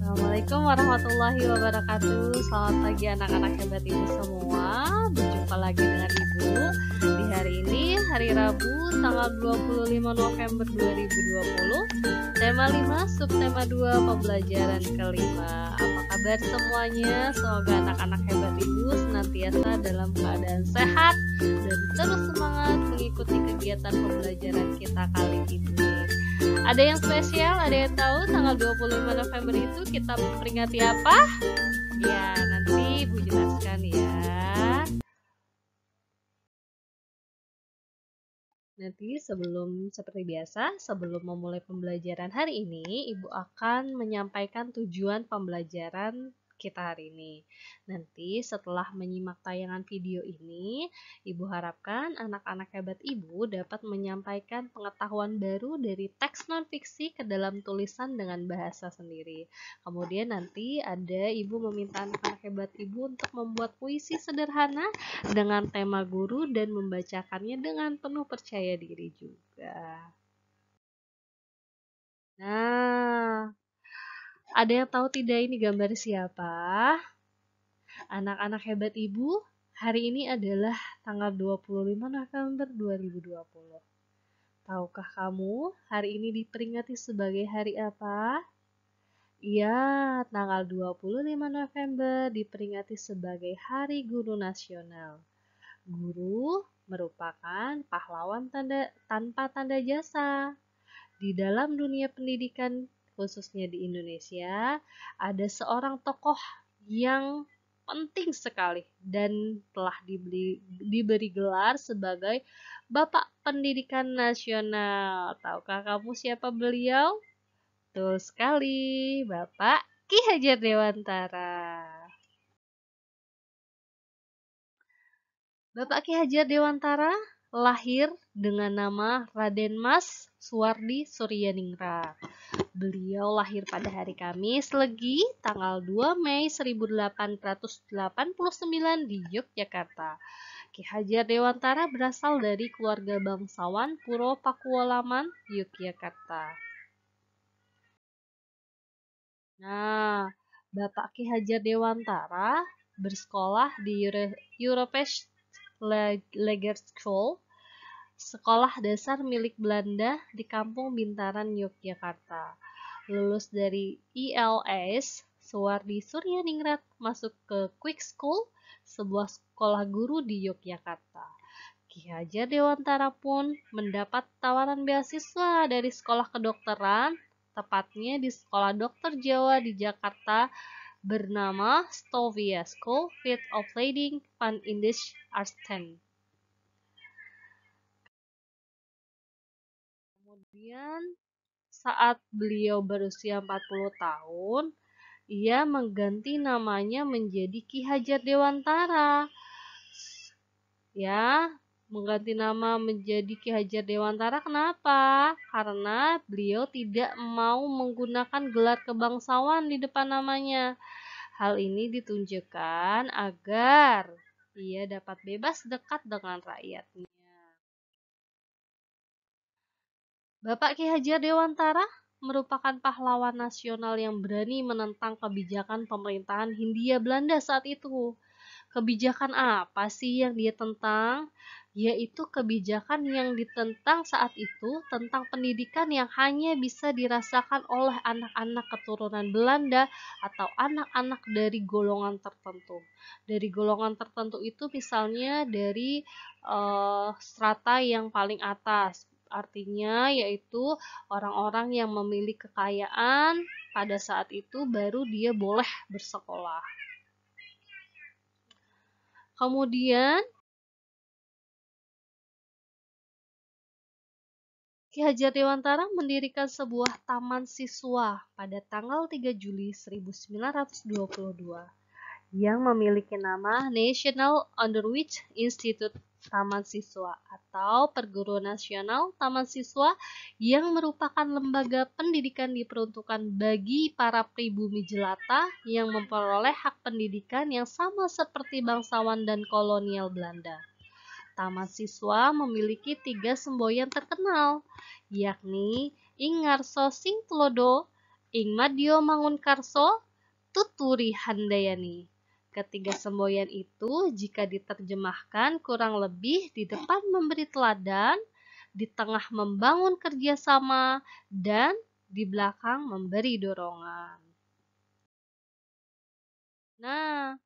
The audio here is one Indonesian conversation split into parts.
Assalamualaikum warahmatullahi wabarakatuh. Selamat pagi anak-anak hebat ibu semua. Berjumpa lagi dengan ibu di hari ini, hari Rabu, tanggal 25 November 2020. Tema 5, subtema 2, pembelajaran kelima. Apa kabar semuanya? Semoga anak-anak hebat ibu senantiasa dalam keadaan sehat dan terus semangat mengikuti kegiatan pembelajaran kita kali ini. Ada yang spesial, ada yang tahu tanggal 25 November itu kita memperingati apa? Ya, nanti Ibu jelaskan ya. Nanti seperti biasa, sebelum memulai pembelajaran hari ini, Ibu akan menyampaikan tujuan pembelajaran kita hari ini. Nanti setelah menyimak tayangan video ini, Ibu harapkan anak-anak hebat Ibu dapat menyampaikan pengetahuan baru dari teks non-fiksi ke dalam tulisan dengan bahasa sendiri. Kemudian nanti ada Ibu meminta anak-anak hebat Ibu untuk membuat puisi sederhana dengan tema guru dan membacakannya dengan penuh percaya diri juga. Nah, ada yang tahu tidak ini gambar siapa? Anak-anak hebat ibu, hari ini adalah tanggal 25 November 2020. Tahukah kamu hari ini diperingati sebagai hari apa? Iya, tanggal 25 November diperingati sebagai Hari Guru Nasional. Guru merupakan pahlawan tanpa tanda jasa. Di dalam dunia pendidikan, khususnya di Indonesia, ada seorang tokoh yang penting sekali dan telah diberi gelar sebagai Bapak Pendidikan Nasional. Tahukah kamu siapa beliau? Betul sekali, Bapak Ki Hajar Dewantara. Bapak Ki Hajar Dewantara lahir dengan nama Raden Mas Suwardi Suryaningrat. Beliau lahir pada hari Kamis Legi, tanggal 2 Mei 1889 di Yogyakarta. Ki Hajar Dewantara berasal dari keluarga bangsawan Puro Pakualaman, Yogyakarta. Nah, Bapak Ki Hajar Dewantara bersekolah di Europees Lager School, sekolah dasar milik Belanda di Kampung Bintaran, Yogyakarta. Lulus dari ILS, Suwardi Suryaningrat masuk ke Quick School, sebuah sekolah guru di Yogyakarta. Ki Hajar Dewantara pun mendapat tawaran beasiswa dari sekolah kedokteran, tepatnya di Sekolah Dokter Jawa di Jakarta bernama Stovia School of Leiding van Indisch Artsen. Kemudian saat beliau berusia 40 tahun, ia mengganti namanya menjadi Ki Hajar Dewantara. Ya, mengganti nama menjadi Ki Hajar Dewantara kenapa? Karena beliau tidak mau menggunakan gelar kebangsawan di depan namanya. Hal ini ditunjukkan agar ia dapat bebas dekat dengan rakyatnya. Bapak Ki Hajar Dewantara merupakan pahlawan nasional yang berani menentang kebijakan pemerintahan Hindia Belanda saat itu. Kebijakan apa sih yang dia tentang? Yaitu kebijakan yang ditentang saat itu tentang pendidikan yang hanya bisa dirasakan oleh anak-anak keturunan Belanda atau anak-anak dari golongan tertentu. Dari golongan tertentu itu misalnya dari strata yang paling atas. Artinya yaitu orang-orang yang memiliki kekayaan pada saat itu baru dia boleh bersekolah. Kemudian Ki Hajar Dewantara mendirikan sebuah taman siswa pada tanggal 3 Juli 1922 yang memiliki nama National Underwich Institute Taman Siswa atau Perguruan Nasional Taman Siswa yang merupakan lembaga pendidikan diperuntukkan bagi para pribumi jelata yang memperoleh hak pendidikan yang sama seperti bangsawan dan kolonial Belanda. Taman Siswa memiliki 3 semboyan terkenal, yakni Ing Ngarso Sing Tulodo, Ing Madya Mangunkarso tuturi handayani. Ketiga semboyan itu jika diterjemahkan kurang lebih di depan memberi teladan, di tengah membangun kerjasama, dan di belakang memberi dorongan. Nah,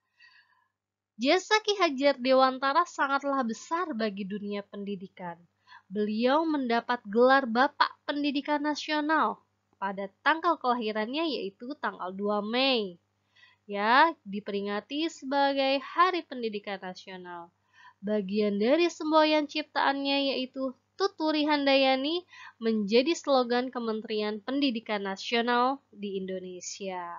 jasa Ki Hajar Dewantara sangatlah besar bagi dunia pendidikan. Beliau mendapat gelar Bapak Pendidikan Nasional pada tanggal kelahirannya yaitu tanggal 2 Mei. Ya, diperingati sebagai Hari Pendidikan Nasional. Bagian dari semboyan ciptaannya yaitu Tuturi Handayani menjadi slogan Kementerian Pendidikan Nasional di Indonesia.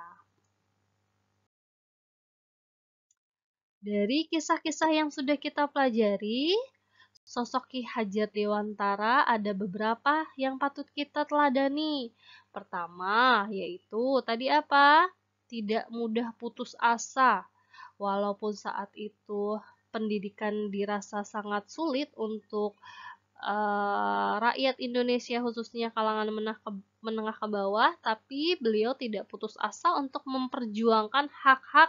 Dari kisah-kisah yang sudah kita pelajari, sosok Ki Hajar Dewantara ada beberapa yang patut kita teladani. Pertama, yaitu tadi apa? Tidak mudah putus asa. Walaupun saat itu pendidikan dirasa sangat sulit untuk rakyat Indonesia khususnya kalangan menengah ke bawah, tapi beliau tidak putus asa untuk memperjuangkan hak-hak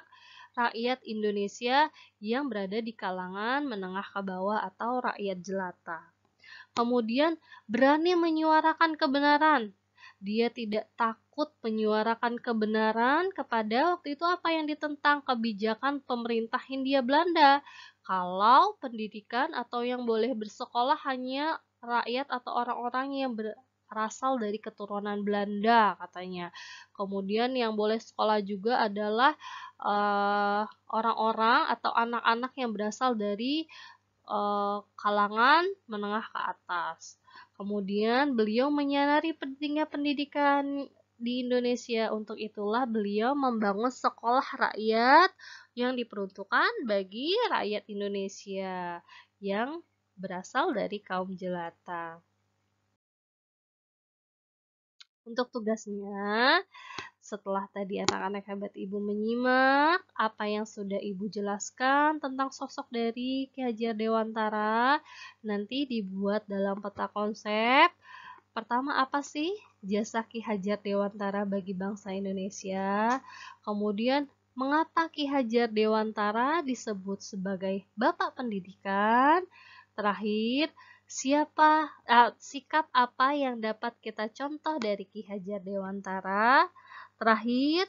rakyat Indonesia yang berada di kalangan menengah ke bawah atau rakyat jelata. Kemudian berani menyuarakan kebenaran. Dia tidak takut menyuarakan kebenaran kepada waktu itu apa yang ditentang kebijakan pemerintah Hindia Belanda. Kalau pendidikan atau yang boleh bersekolah hanya rakyat atau orang-orang yang berasal dari keturunan Belanda katanya. Kemudian yang boleh sekolah juga adalah orang-orang atau anak-anak yang berasal dari kalangan menengah ke atas. Kemudian beliau menyadari pentingnya pendidikan di Indonesia. Untuk itulah beliau membangun sekolah rakyat yang diperuntukkan bagi rakyat Indonesia yang berasal dari kaum jelata. Untuk tugasnya, setelah tadi anak-anak hebat Ibu menyimak apa yang sudah Ibu jelaskan tentang sosok dari Ki Hajar Dewantara, nanti dibuat dalam peta konsep. Pertama, apa sih jasa Ki Hajar Dewantara bagi bangsa Indonesia? Kemudian, mengapa Ki Hajar Dewantara disebut sebagai Bapak Pendidikan? Terakhir, sikap apa yang dapat kita contoh dari Ki Hajar Dewantara? Terakhir,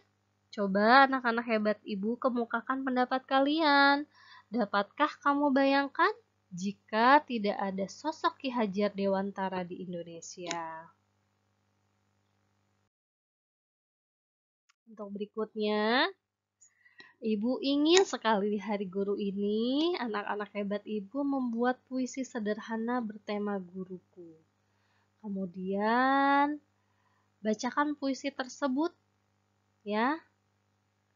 coba anak-anak hebat Ibu kemukakan pendapat kalian. Dapatkah kamu bayangkan jika tidak ada sosok Ki Hajar Dewantara di Indonesia? Untuk berikutnya, Ibu ingin sekali di Hari Guru ini, anak-anak hebat Ibu membuat puisi sederhana bertema guruku. Kemudian, bacakan puisi tersebut, ya.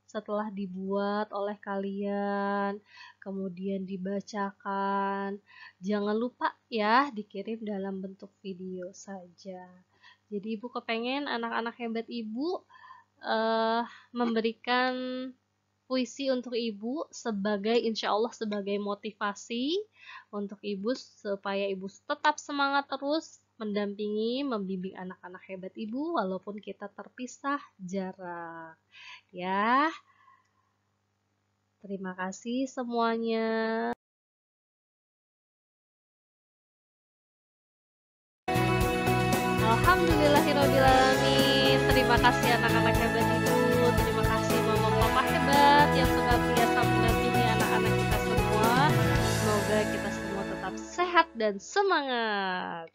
Setelah dibuat oleh kalian, kemudian dibacakan. Jangan lupa ya, dikirim dalam bentuk video saja. Jadi Ibu kepengen anak-anak hebat Ibu memberikan puisi untuk Ibu sebagai insya Allah sebagai motivasi untuk Ibu supaya Ibu tetap semangat terus mendampingi, membimbing anak-anak hebat Ibu walaupun kita terpisah jarak. Ya. Terima kasih semuanya. Alhamdulillahirobbilalamin. Terima kasih anak-anak hebat Ibu. Terima kasih mama papa hebat yang senantiasa mendampingi anak-anak kita semua. Semoga kita semua tetap sehat dan semangat.